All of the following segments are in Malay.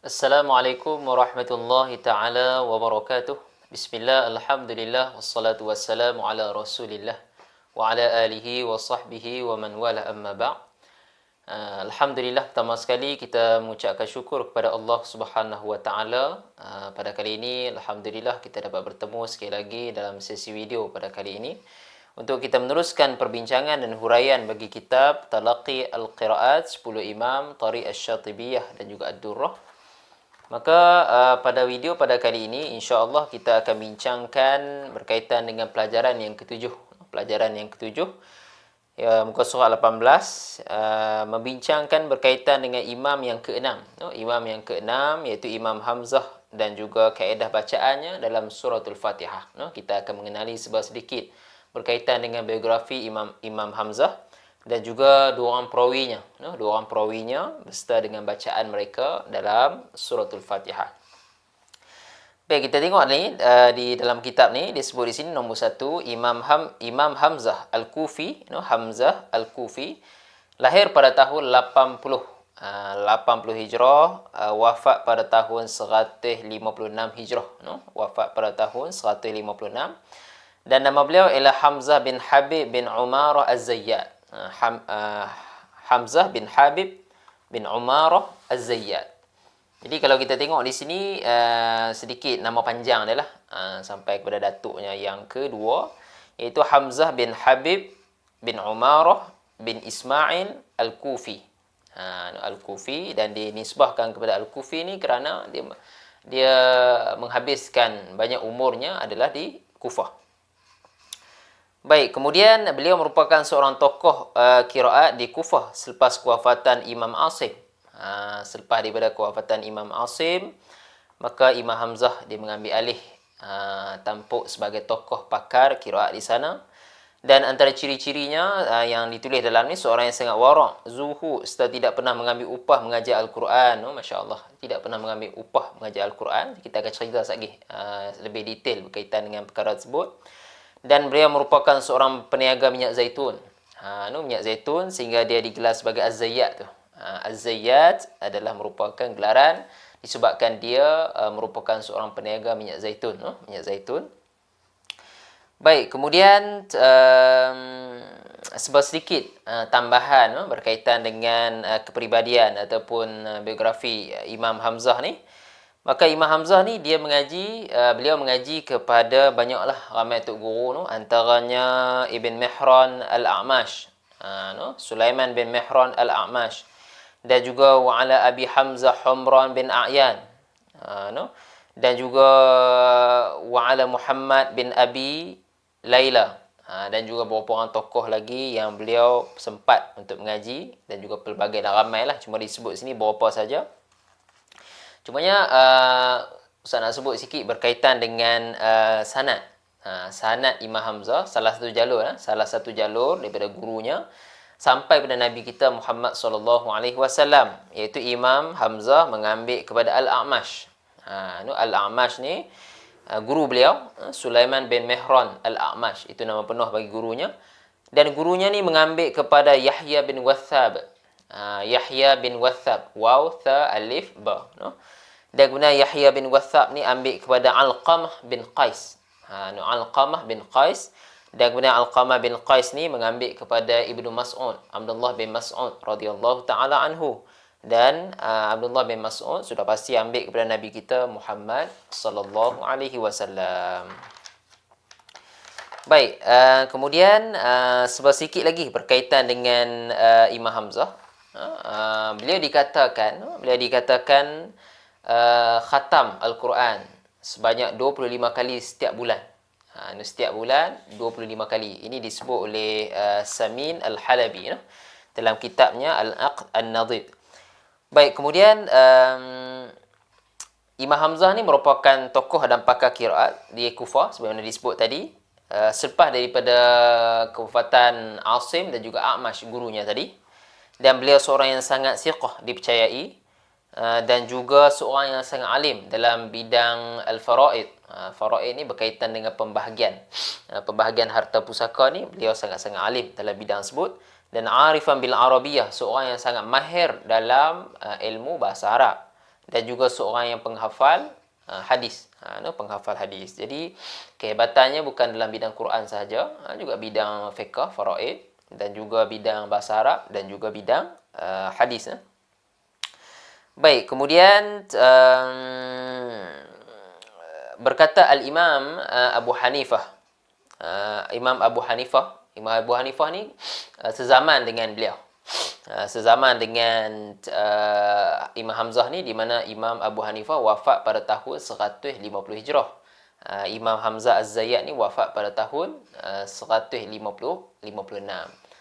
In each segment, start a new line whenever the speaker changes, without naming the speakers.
Assalamualaikum warahmatullahi taala wabarakatuh. Bismillah, alhamdulillah, wassalatu wassalamu ala Rasulillah wa ala alihi wa sahbihi wa man wala amma ba'. Alhamdulillah, pertama sekali kita mengucapkan syukur kepada Allah Subhanahu wa taala. Pada kali ini alhamdulillah kita dapat bertemu sekali lagi dalam sesi video pada kali ini untuk kita meneruskan perbincangan dan huraian bagi kitab Talaqi Al-Qiraat 10 Imam Tariq Asy-Syatibiyah dan juga Ad-Durrah. Maka pada video pada kali ini insya-Allah kita akan bincangkan berkaitan dengan pelajaran yang ketujuh. Pelajaran yang ketujuh muka surat 18 membincangkan berkaitan dengan imam yang keenam. Imam yang keenam iaitu Imam Hamzah dan juga kaedah bacaannya dalam suratul Fatihah. Kita akan mengenali sedikit berkaitan dengan biografi Imam Hamzah dan juga dua orang perawinya beserta dengan bacaan mereka dalam suratul Fatihah. Baik, kita tengok ni di dalam kitab ni disebut di sini nombor 1 Imam Hamzah Al-Kufi, Hamzah Al-Kufi lahir pada tahun 80 Hijrah, wafat pada tahun 156 Hijrah, wafat pada tahun 156, dan nama beliau ialah Hamzah bin Habib bin Umarah Az-Zayyat. Hamzah bin Habib bin Umarah Az-Zayyat. Jadi kalau kita tengok di sini sedikit nama panjang dia lah, sampai kepada datuknya yang kedua, iaitu Hamzah bin Habib bin Umarah bin Ismail Al-Kufi. Al-Kufi, dan dinisbahkan kepada Al-Kufi ni kerana dia menghabiskan banyak umurnya adalah di Kufah. Baik, kemudian beliau merupakan seorang tokoh qiraat di Kufah selepas kewafatan Imam Asim. Selepas daripada kewafatan Imam Asim, maka Imam Hamzah dia mengambil alih tampuk sebagai tokoh pakar qiraat di sana. Dan antara ciri-cirinya yang ditulis dalam ni, seorang yang sangat wara', zuhud, serta tidak pernah mengambil upah mengajar Al-Quran. Masya-Allah, tidak pernah mengambil upah mengajar Al-Quran. Kita akan cerita lagi lebih detail berkaitan dengan perkara tersebut. Dan beliau merupakan seorang peniaga minyak zaitun. Minyak zaitun, sehingga dia digelar sebagai Az-Zayyat tu. Az-Zayyat adalah merupakan gelaran disebabkan dia merupakan seorang peniaga minyak zaitun, minyak zaitun. Baik, kemudian sedikit tambahan berkaitan dengan kepribadian ataupun biografi Imam Hamzah ni. Maka Imam Hamzah ni beliau mengaji kepada banyaklah ramai tok guru, antaranya Ibn Mihran Al-A'mash, Sulaiman bin Mihran Al-A'mash, dan juga wa ala Abi Hamzah Humran bin A'yan, dan juga wa ala Muhammad bin Abi Laila, dan juga beberapa orang tokoh lagi yang beliau sempat untuk mengaji, dan juga pelbagai dan ramailah, cuma disebut sini beberapa saja. Cumanya Ustaz nak sebut sikit berkaitan dengan sanad. Sanad Imam Hamzah, salah satu jalur daripada gurunya sampai pada Nabi kita Muhammad sallallahu alaihi wasallam, iaitu Imam Hamzah mengambil kepada Al-A'mash. Al-A'mash ni guru beliau, Sulaiman bin Mihran Al-A'mash, itu nama penuh bagi gurunya. Dan gurunya ni mengambil kepada Yahya bin Wathab. Yahya bin Wathab, waw tha alif ba, Dan kemudian Yahya bin Wathab ni ambil kepada Alqamah bin Qais. Alqamah bin Qais. Dan kemudian Alqamah bin Qais ni mengambil kepada Ibnu Mas'ud, Abdullah bin Mas'ud radhiyallahu taala anhu. Dan Abdullah bin Mas'ud sudah pasti ambil kepada Nabi kita Muhammad sallallahu alaihi wasallam. Baik, kemudian sedikit lagi berkaitan dengan Imam Hamzah. Beliau dikatakan khatam Al-Quran sebanyak 25 kali setiap bulan. Setiap bulan 25 kali. Ini disebut oleh Samin Al-Halabi dalam kitabnya Al-Aqd An-Nadid. Baik, kemudian Imam Hamzah ni merupakan tokoh dan pakar qiraat di Kufah sebagaimana disebut tadi. Selepas daripada kewafatan Asim dan juga A'mash gurunya tadi. Dan beliau seorang yang sangat siqah, dipercayai, dan juga seorang yang sangat alim dalam bidang al-faraid. Faraid ni berkaitan dengan pembahagian harta pusaka ni, beliau sangat-sangat alim dalam bidang tersebut. Dan arifan bil arabiyah, seorang yang sangat mahir dalam ilmu bahasa Arab. dan juga seorang yang penghafal hadis. Penghafal hadis. Jadi kehebatannya bukan dalam bidang Quran sahaja, juga bidang fiqh, faraid, dan juga bidang bahasa Arab, dan juga bidang hadis. Baik, kemudian berkata Al-Imam Abu Hanifah. Imam Abu Hanifah ni sezaman dengan beliau. Sezaman dengan Imam Hamzah ni, di mana Imam Abu Hanifah wafat pada tahun 150 Hijrah. Imam Hamzah Az-Zayyat ni wafat pada tahun 156.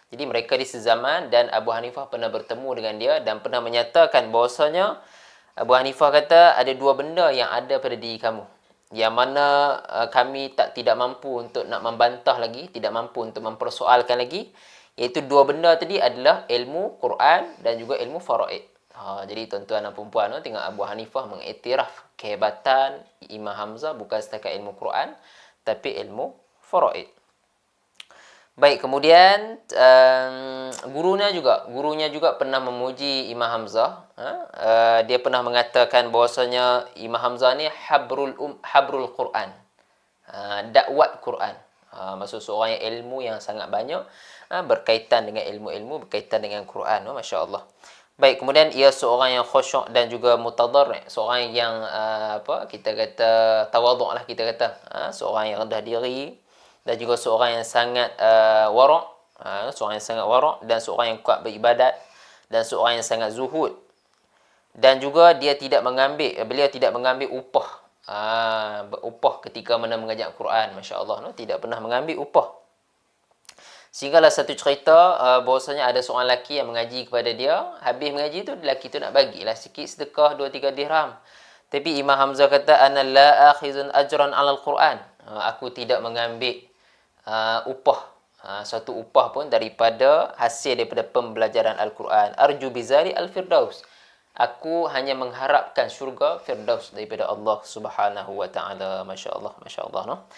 Jadi mereka di sezaman, dan Abu Hanifah pernah bertemu dengan dia dan pernah menyatakan bahawasanya Abu Hanifah kata ada dua benda yang ada pada diri kamu, yang mana kami tidak mampu untuk nak membantah lagi, tidak mampu untuk mempersoalkan lagi, iaitu dua benda tadi adalah ilmu Quran dan juga ilmu faraid. Jadi tuan-tuan dan puan-puan, tengok Abu Hanifah mengiktiraf kehebatan Imam Hamzah bukan setakat ilmu Quran tapi ilmu faraid. Baik, kemudian gurunya juga pernah memuji Imam Hamzah. Dia pernah mengatakan bahwasanya Imam Hamzah ni habrul Quran. Dakwat Quran. Maksud seorang yang ilmu yang sangat banyak, berkaitan dengan ilmu-ilmu, berkaitan dengan Quran. Masya-Allah. Baik, kemudian ia seorang yang khusyuk dan juga mutadarri', seorang yang kita kata tawaduk lah, kita kata. Seorang yang rendah diri, dan juga seorang yang sangat wara', seorang yang sangat wara', dan seorang yang kuat beribadat, dan seorang yang sangat zuhud. Dan juga beliau tidak mengambil upah, upah ketika mana mengajar Quran. Masya-Allah, tidak pernah mengambil upah. Sehinggalah satu cerita bahwasanya ada seorang lelaki yang mengaji kepada dia. Habis mengaji tu, lelaki tu nak bagilah sikit sedekah 2-3 dirham. Tapi Imam Hamzah kata, ana la akhizun ajran 'alal Quran. Aku tidak mengambil upah, satu upah pun daripada hasil daripada pembelajaran Al-Quran. Arju bizari al-firdaus. Aku hanya mengharapkan syurga firdaus daripada Allah Subhanahu wa taala. Masya-Allah, masya-Allah, no.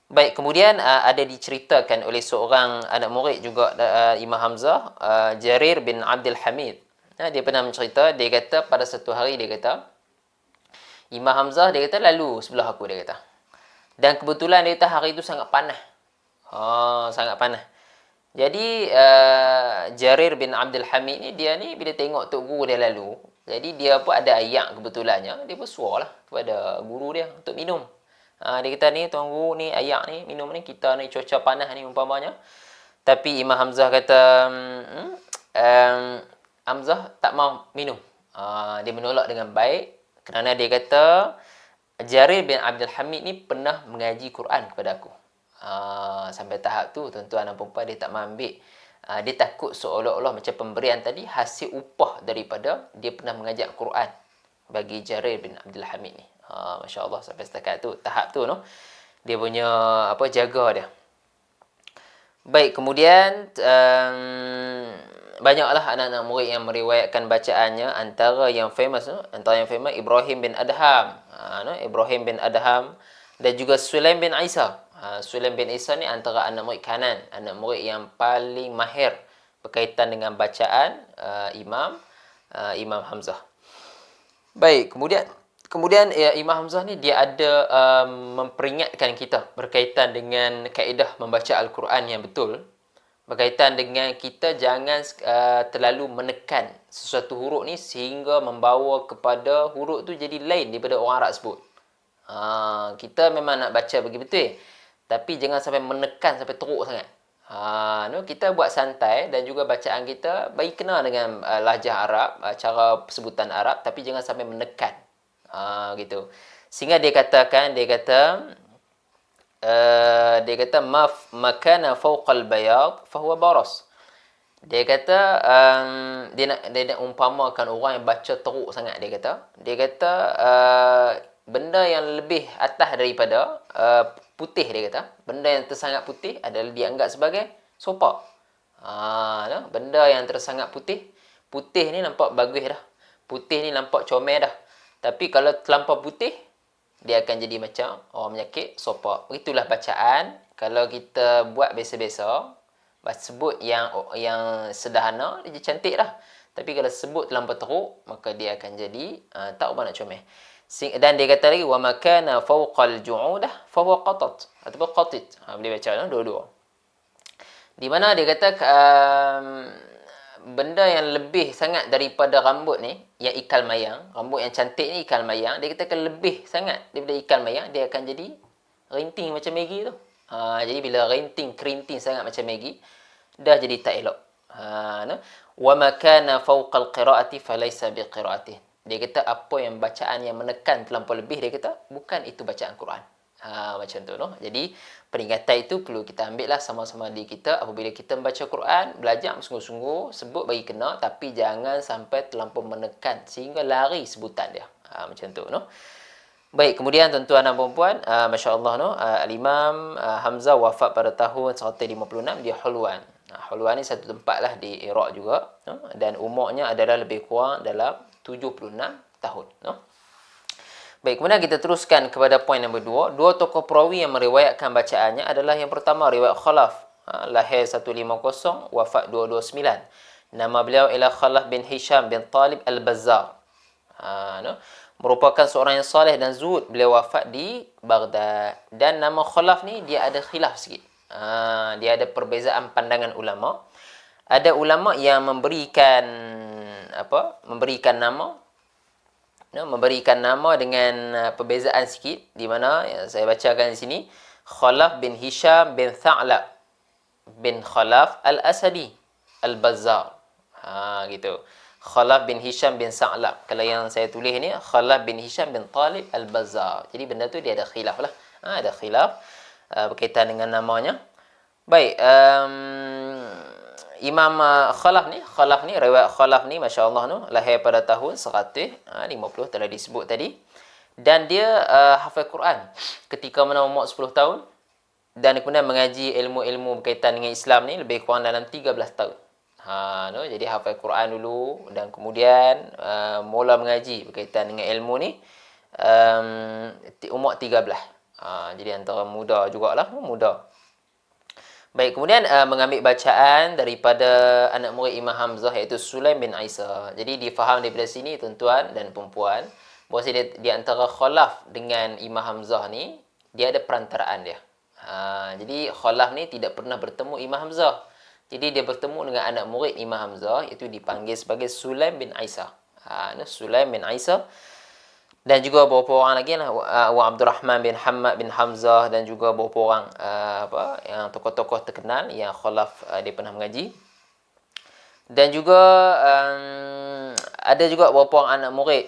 Baik, kemudian ada diceritakan oleh seorang anak murid juga Imam Hamzah, Jarir bin Abdul Hamid. Dia pernah mencerita, dia kata pada satu hari, dia kata Imam Hamzah, dia kata lalu sebelah aku, dia kata. Dan kebetulan dia kata hari itu sangat panas. Sangat panas. Jadi Jarir bin Abdul Hamid ni, dia ni bila tengok tok guru dia lalu, jadi dia pun ada ayak kebetulannya, dia pun suarlah kepada guru dia untuk minum. Dia kata, ni tuan guru, ni ayak ni, minum ni, kita ni cuaca panas ni umpamanya. Tapi Imam Hamzah kata, Hamzah tak mau minum. Dia menolak dengan baik, kerana dia kata Jarir bin Abdul Hamid ni pernah mengaji Quran kepada aku. Sampai tahap tu, tuan-tuan dan puan-puan, dia tak mau ambil. Dia takut seolah-olah macam pemberian tadi hasil upah daripada dia pernah mengajar Quran bagi Jarir bin Abdul Hamid ni. Masya-Allah, sampai setakat tu, tahap tu, no. Dia punya jaga dia. Baik, kemudian banyaklah anak-anak murid yang meriwayatkan bacaannya. Antara yang famous Ibrahim bin Adham. Ibrahim bin Adham, dan juga Sulaim bin Isa. Sulaim bin Isa ni antara anak murid kanan, anak murid yang paling mahir berkaitan dengan bacaan Imam Hamzah. Baik, kemudian Imam Hamzah ni dia ada memperingatkan kita berkaitan dengan kaedah membaca Al-Quran yang betul, berkaitan dengan kita jangan terlalu menekan sesuatu huruf ni sehingga membawa kepada huruf tu jadi lain daripada orang Arab sebut. Kita memang nak baca bagi betul, tapi jangan sampai menekan sampai teruk sangat. Kita buat santai, dan juga bacaan kita bagi kena dengan lahjah Arab, cara sebutan Arab, tapi jangan sampai menekan. Gitu. Sehingga dia kata makana fawqal bayad fahuwa baras. Dia kata dia nak umpamakan orang yang baca teruk sangat. Dia kata benda yang lebih atas daripada putih, dia kata benda yang tersangat putih adalah dianggap sebagai sopak. Benda yang tersangat putih ni nampak bagus dah, putih ni nampak comel dah. Tapi kalau terlampau putih, dia akan jadi macam orang menyakit sopak. Begitulah bacaan. Kalau kita buat biasa-biasa, sebut yang sederhana, dia cantik dah. Tapi kalau sebut terlampau teruk, maka dia akan jadi tak apa nak comel. Dan dia kata lagi wa makana fawqal ju'udah fa huwa qatat ataupun qatit. Boleh baca dua-dua. Di mana dia kata benda yang lebih sangat daripada rambut ni, yang ikal mayang, rambut yang cantik ni ikal mayang, dia katakan lebih sangat daripada ikal mayang, dia akan jadi rinting macam Maggi tu. Jadi bila rinting, kerinting sangat macam Maggi, dah jadi tak elok. Wa makana fawqal qiraati falaysa biqiraati. Dia kata apa yang bacaan yang menekan terlampau lebih, dia kata bukan itu bacaan Quran. Macam tu no. Jadi peringatan itu perlu kita ambil lah sama-sama di kita. Apabila kita membaca Quran, belajar sungguh-sungguh, sebut bagi kena, tapi jangan sampai terlampau menekan sehingga lari sebutan dia. Macam tu no. Baik, kemudian tuan-tuan dan puan-puan, masya-Allah no, Al-Imam Hamzah wafat pada tahun 156 di Hulwan. Hulwan ni satu tempat lah di Iraq juga, no? Dan umurnya adalah lebih kurang dalam 76 tahun. No? Baik, kemudian kita teruskan kepada poin nombor 2. Dua tokoh perawi yang meriwayatkan bacaannya adalah yang pertama, riwayat Khalaf. Lahir 150, wafat 229. Nama beliau ialah Khalaf bin Hisham bin Talib Al-Bazzar. No? Merupakan seorang yang soleh dan zuhud. Beliau wafat di Baghdad. Dan nama Khalaf ni dia ada khilaf sikit. Dia ada perbezaan pandangan ulama. Ada ulama yang memberikan nama dengan perbezaan sikit, di mana saya bacakan di sini, Khalaf bin Hisham bin Tha'lab bin Khalaf Al-Asadi Al-Bazzar. Gitu. Khalaf bin Hisham bin Tha'lab. Kalau yang saya tulis ni Khalaf bin Hisham bin Talib Al-Bazzar. Jadi benda tu dia ada khilaf lah. Ada khilaf berkaitan dengan namanya. Baik, Imam Khalaf ni, riwayat Khalaf ni, masya-Allah no, lahir pada tahun 150 telah disebut tadi. Dan dia hafal Quran ketika mana umur 10 tahun, dan kemudian mengaji ilmu-ilmu berkaitan dengan Islam ni lebih kurang dalam 13 tahun. No, jadi hafal Quran dulu dan kemudian mula mengaji berkaitan dengan ilmu ni umur 13. Jadi antara muda jugalah, muda. Baik, kemudian mengambil bacaan daripada anak murid Imam Hamzah, iaitu Sulaim bin Isa. Jadi difaham daripada sini tuan-tuan dan puan-puan, bahawa di antara Khalaf dengan Imam Hamzah ni, dia ada perantaraan dia. Jadi Khalaf ni tidak pernah bertemu Imam Hamzah. Jadi dia bertemu dengan anak murid Imam Hamzah, iaitu dipanggil sebagai Sulaim bin Isa. Sulaim bin Isa. Dan juga beberapa orang lagi lah, Wa Abdurrahman bin Hamad bin Hamzah, dan juga beberapa orang yang tokoh-tokoh terkenal yang Khalaf dia pernah mengaji. Dan juga ada juga beberapa orang anak murid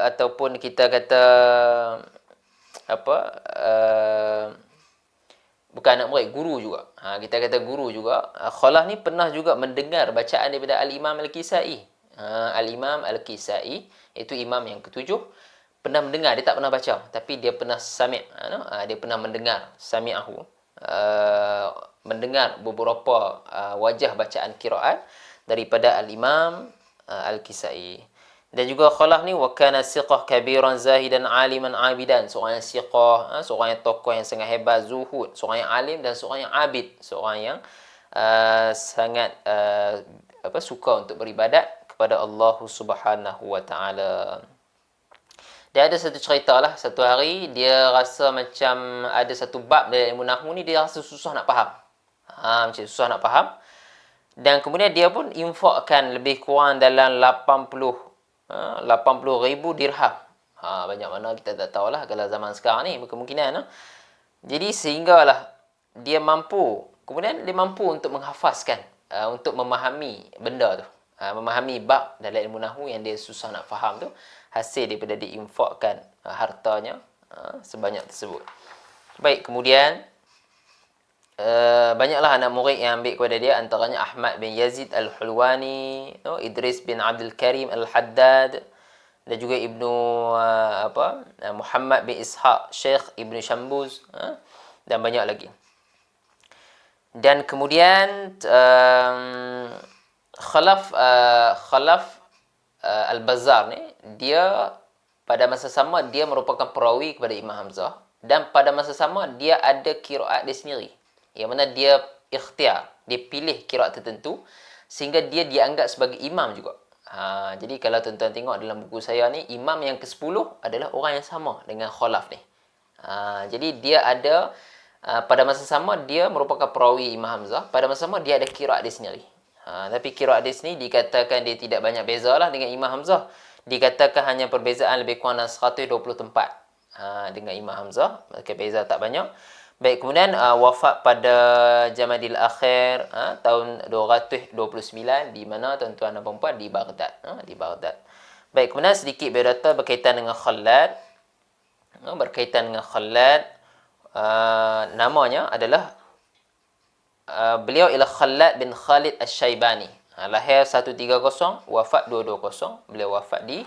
ataupun kita kata bukan anak murid, guru juga. Kita kata guru juga. Khalaf ni pernah juga mendengar bacaan daripada Al-Imam Al-Kisai. Al-Imam Al-Kisai, itu imam yang ketujuh, pernah mendengar. Dia tak pernah baca, tapi dia pernah sami', dia pernah mendengar, sami'ahu, mendengar beberapa wajah bacaan qiraat daripada Al-Imam Al-Kisai. Dan juga Khalaf ni wa kana siqah kabiran zahidan aliman abidan, seorang yang siqah, seorang yang tokoh yang sangat hebat, zuhud, seorang yang alim dan seorang yang abid, seorang yang sangat suka untuk beribadat kepada Allah Subhanahu wa taala. Dia ada satu cerita lah, satu hari dia rasa macam ada satu bab dari ilmu nahwu ni dia rasa susah nak faham. Macam susah nak faham. Dan kemudian dia pun infakkan lebih kurang dalam 80,000 dirham. Banyak mana kita tak tahulah kalau zaman sekarang ni kemungkinan. Jadi sehinggalah dia mampu, kemudian dia mampu untuk menghafazkan, untuk memahami benda tu. Memahami bab dalam ilmu nahwu yang dia susah nak faham tu, hasil daripada diinfakkan hartanya sebanyak tersebut. Baik, kemudian banyaklah anak murid yang ambil kepada dia, antaranya Ahmad bin Yazid Al-Hulwani, Idris bin Abdul Karim Al-Haddad, dan juga Ibnu Muhammad bin Ishaq, Syekh Ibnu Shambuz, dan banyak lagi. Dan kemudian Khalaf Al-Bazzar ni, dia pada masa sama dia merupakan perawi kepada Imam Hamzah, dan pada masa sama dia ada qiraat dia sendiri, yang mana dia ikhtiar, dia pilih qiraat tertentu sehingga dia dianggap sebagai imam juga. Jadi kalau tuan-tuan tengok dalam buku saya ni, imam yang ke-10 adalah orang yang sama dengan Khalaf ni. Jadi dia ada pada masa sama dia merupakan perawi Imam Hamzah, pada masa sama dia ada qiraat dia sendiri. Tapi qiraat dia sendiri dikatakan dia tidak banyak beza lah dengan Imam Hamzah. Dikatakan hanya perbezaan lebih kurang 120 tempat dengan Imam Hamzah, maka beza tak banyak. Baik, kemudian wafat pada Jamadil Akhir tahun 229 di mana tuan-tuan dan puan di Baghdad, di Baghdad. Baik, kemudian sedikit biodata berkaitan dengan Khalad. Berkaitan dengan Khalad, namanya adalah beliau ialah Khalad bin Khalid Asy-Syaibani. Lahir 130, wafat 220. Beliau wafat di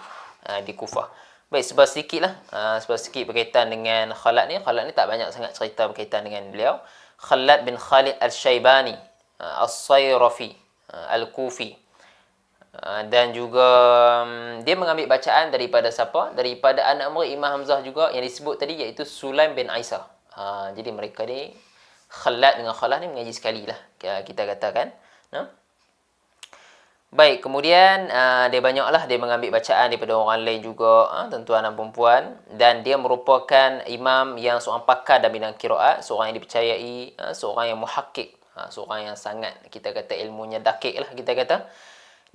Kufah. Baik, sebab sedikit lah. Sebab sedikit berkaitan dengan Khalad ni. Khalad ni tak banyak sangat cerita berkaitan dengan beliau. Khalad bin Khalid Al-Syaibani, As-Sayrafi, Al-Kufi. Dan juga dia mengambil bacaan daripada siapa? Daripada anak murid Imam Hamzah juga yang disebut tadi, iaitu Sulaim bin Aisah. Jadi mereka ni, Khalad dengan Khalad ni mengaji sekali lah, kita katakan. Baik, kemudian dia banyaklah dia mengambil bacaan daripada orang lain juga, tuan-tuan dan puan-puan, dan dia merupakan imam yang seorang pakar dalam bidang qiraat, seorang yang dipercayai, seorang yang muhakkik, seorang yang sangat kita kata ilmunya dakik lah kita kata,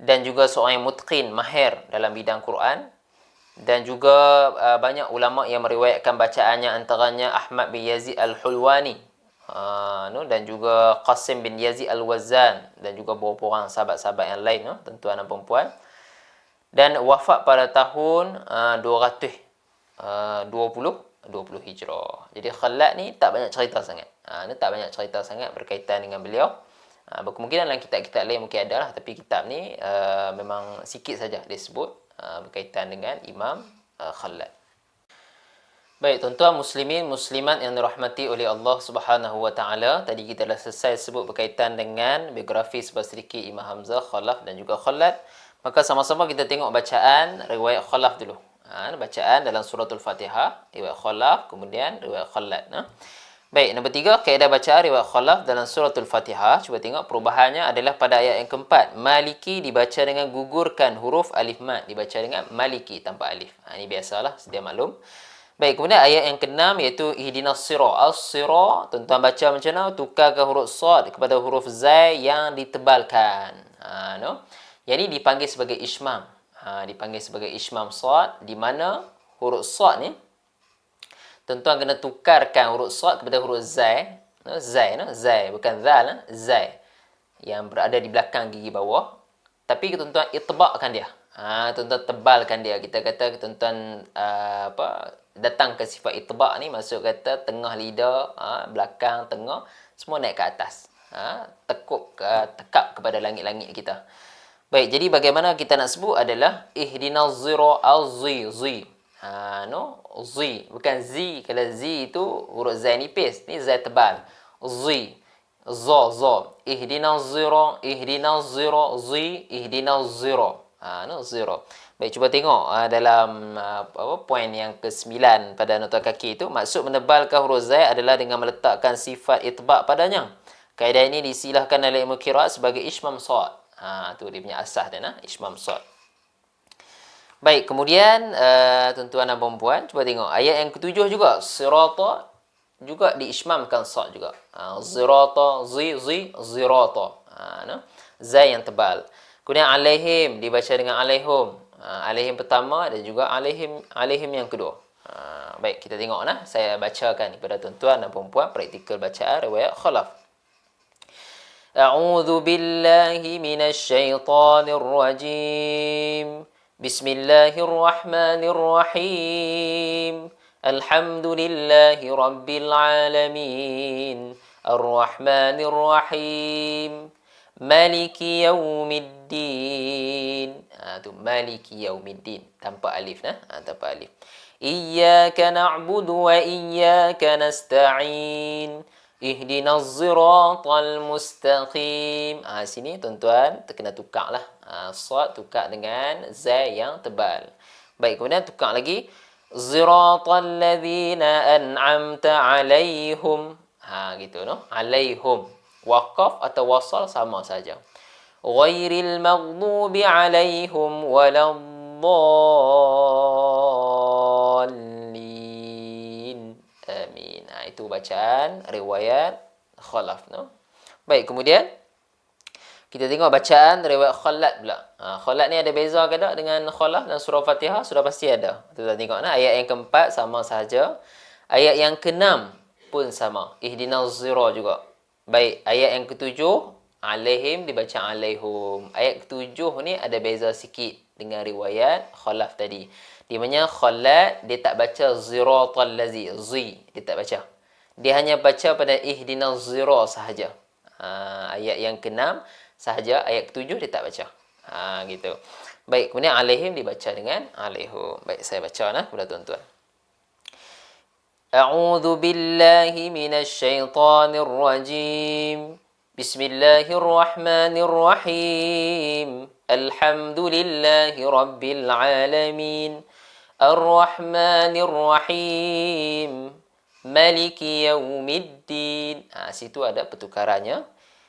dan juga seorang yang mutqin, mahir dalam bidang Quran. Dan juga banyak ulama yang meriwayatkan bacaannya, antaranya Ahmad bin Yazid Al-Hulwani, dan juga Qasim bin Yazid Al-Wazzan, dan juga beberapa orang sahabat-sahabat yang lain, tuan-tuan dan puan-puan. Dan wafat pada tahun 220 Hijrah. Jadi Khalad ni tak banyak cerita sangat. Ni tak banyak cerita sangat berkaitan dengan beliau. Berkemungkinan dalam kitab-kitab lain mungkin ada lah, tapi kitab ni memang sikit saja disebut berkaitan dengan Imam Khalad. Baik, tuan-tuan muslimin muslimat yang dirahmati oleh Allah Subhanahu wa taala, tadi kita dah selesai sebut berkaitan dengan biografi sedikit Imam Hamzah, Khalaf dan juga Khalad. Maka sama-sama kita tengok bacaan riwayat Khalaf dulu. Bacaan dalam suratul Fatihah, riwayat Khalaf, kemudian riwayat Khalad. Baik, nombor 3, kaedah bacaan riwayat Khalaf dalam suratul Fatihah. Cuba tengok perubahannya adalah pada ayat yang keempat. Maliki dibaca dengan gugurkan huruf alif mat, dibaca dengan maliki tanpa alif. Ini biasalah, sedia maklum. Baik, kemudian ayat yang ke-6 iaitu ihdinas sira. As-sira, tuan-tuan baca macam mana? Tukarkan huruf sad kepada huruf zai yang ditebalkan. Yang ini dipanggil sebagai ishmam. Dipanggil sebagai ishmam sad, di mana huruf sad ni tuan-tuan kena tukarkan huruf sad kepada huruf zai. Zai, bukan zal, zai. Yang berada di belakang gigi bawah. Tapi tuan-tuan itbaqkan dia. Tuan-tuan tebalkan dia. Kita kata tuan-tuan datang ke sifat itbaq ni, maksud kata tengah lidah, belakang, tengah, semua naik ke atas. Tekap kepada langit-langit kita. Baik, jadi bagaimana kita nak sebut adalah ihdinaz zira az-zi. Zi, bukan zi. Kalau zi itu huruf zai nipis, ni zai tebal. Zi, za. Ihdinaz zira, zi, ihdinaz zira. Zira. Baik, cuba tengok dalam poin yang ke-9 pada nota kaki itu. Maksud menebalkan huruf zai adalah dengan meletakkan sifat itbaq padanya. Kaedah ini disilahkan dalam ilmu qiraat sebagai ishmam sad. Tu dia punya asas dia, ishmam sad. Baik, kemudian tuan-tuan dan puan-puan, cuba tengok ayat yang ke-7 juga. Sirata juga diishmamkan sad juga. Zirata, zirata. Zai yang tebal. Kemudian alaihim dibaca dengan alaihum. Alaihim pertama dan juga alaihim yang kedua. Baik, kita tengok saya bacakan kepada tuan-tuan dan puan-puan praktikal bacaan riwayat Khalaf. A'udzu billahi minasy syaithanir rajim. Bismillahirrahmanirrahim. Alhamdulillahi rabbil alamin. Arrahmanirrahim. Maliki yaumiddin. Tu maliki yaumiddin tanpa alif tanpa alif. Iyyaka na'budu wa iyyaka nasta'in. Ihdinas siratal mustaqim. Sini tuan-tuan kena tukarlah. Sad tukar dengan zai yang tebal. Baik, kemudian tukar lagi. Siratal ladzina an'amta 'alaihim. Gitu Alaihum. Waqaf atau wasal sama saja. Ghairil maghdubi alaihim waladdallin. Amin. Itu bacaan riwayat Khalaf, no? Baik, kemudian kita tengok bacaan riwayat Khallat pula. Khallat ni ada beza ke tak dengan Khalaf dan surah Fatihah? Sudah pasti ada. Kita tengok nah, ayat yang keempat sama sahaja. Ayat yang keenam pun sama. Ihdinas zira juga. Baik, ayat yang ketujuh alaihim dibaca alaihum. Ayat ketujuh ni ada beza sikit dengan riwayat Khalaf tadi. Di mana Khallat dia tak baca ziratal lazi, dia tak baca. Dia hanya baca pada ihdinas zira sahaja. Ayat yang keenam sahaja, ayat ketujuh dia tak baca. Gitu. Baik, kemudian alaihim dibaca dengan alaihum. Baik, saya baca kepada tuan-tuan. A'udzu billahi minasy syaithanir rajim. Bismillahirrahmanirrahim. Alhamdulillahi rabbil alamin. Ar-Rahmanir-Rahim. Maliki yaumiddin. Situ ada pertukarannya.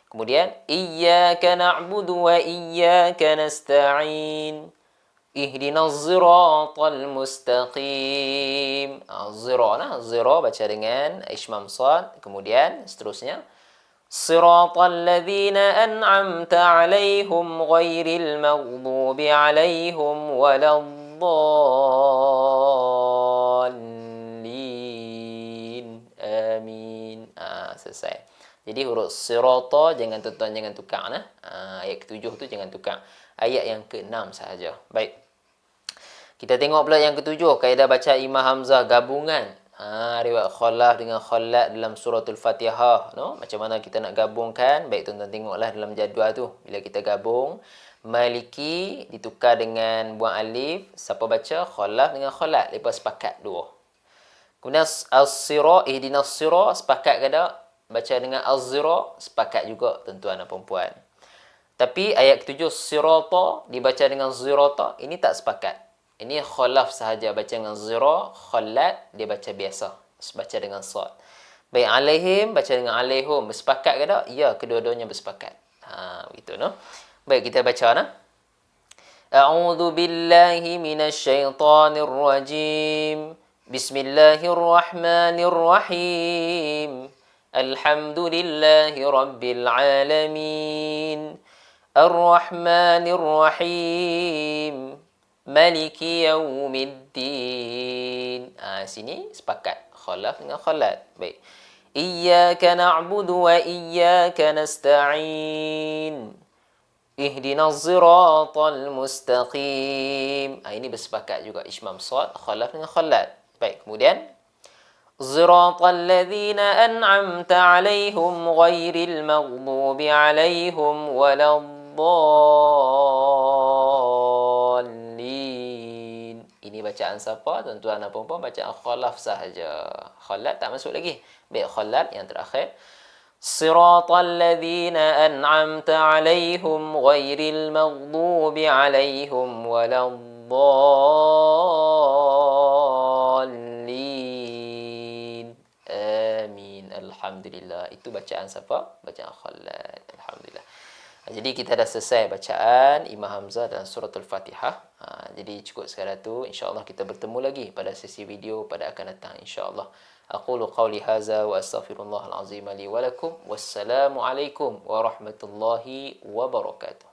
Kemudian iyyaka na'budu wa iyyaka nasta'in. Ihdinas siratal mustaqim. Zira baca dengan ishmam sad. Kemudian seterusnya siratal ladzina an'amta 'alaihim ghairil maghdubi 'alaihim waladdallin. Amin. Selesai. Jadi huruf sirata jangan tuan-tuan jangan tukar ayat ketujuh tu jangan tukar. Ayat yang keenam sahaja. Baik. Kita tengok pula yang ketujuh, kaedah baca Imam Hamzah gabungan. Riwayat Khalaf dengan Khallat dalam suratul Fatihah, no? Macam mana kita nak gabungkan? Baik, tuan-tuan tengoklah dalam jadual tu. Bila kita gabung, Maliki ditukar dengan buang alif, siapa baca? Khalaf dengan Khallat. Lepas sepakat dua. Kemudian as-sira, ihdinas sira, sepakat ke tak? Baca dengan az-zira, sepakat juga tuan-tuan dan puan-puan. Tapi ayat ketujuh sirata dibaca dengan zirata, ini tak sepakat. Ini Khalaf sahaja baca dengan zira, Khallat dia baca biasa, baca dengan sad. Baik, alaihim baca dengan alaihum, bersepakat ke tak? Ya, kedua-duanya bersepakat. Begitu, no? Baik, kita baca A'udzu billahi minasy syaithanir rajim. Bismillahirrahmanirrahim. Alhamdulillahi rabbil alamin. Ar-Rahmanir-Rahim. Maliki yaumiddin. Sini sepakat Khalaf dengan Khallat. Baik. Iyyaka na'budu wa iyyaka nasta'in. Ihdinas siratal mustaqim. Ini bersepakat juga ishmam sad, Khalaf dengan Khallat. Baik, kemudian Siratal ladzina an'amta 'alaihim ghairil maghdubi 'alaihim waladdallin. Ini bacaan siapa? Tuan-tuan dan puan-puan, bacaan Khalaf sahaja. Khallat tak masuk lagi. Baik, Khallat yang terakhir. Siratal ladzina an'amta 'alaihim ghairil maghdubi 'alaihim waladdallin. Amin. Alhamdulillah. Itu bacaan siapa? Bacaan Khallat. Alhamdulillah. Jadi kita dah selesai bacaan Imam Hamzah dalam suratul Fatihah. Jadi cukup sekadar tu. InsyaAllah kita bertemu lagi pada sesi video pada akan datang. InsyaAllah. Aqulu qawli haza wa astaghfirullahal azim li wa lakum. Wassalamualaikum warahmatullahi wabarakatuh.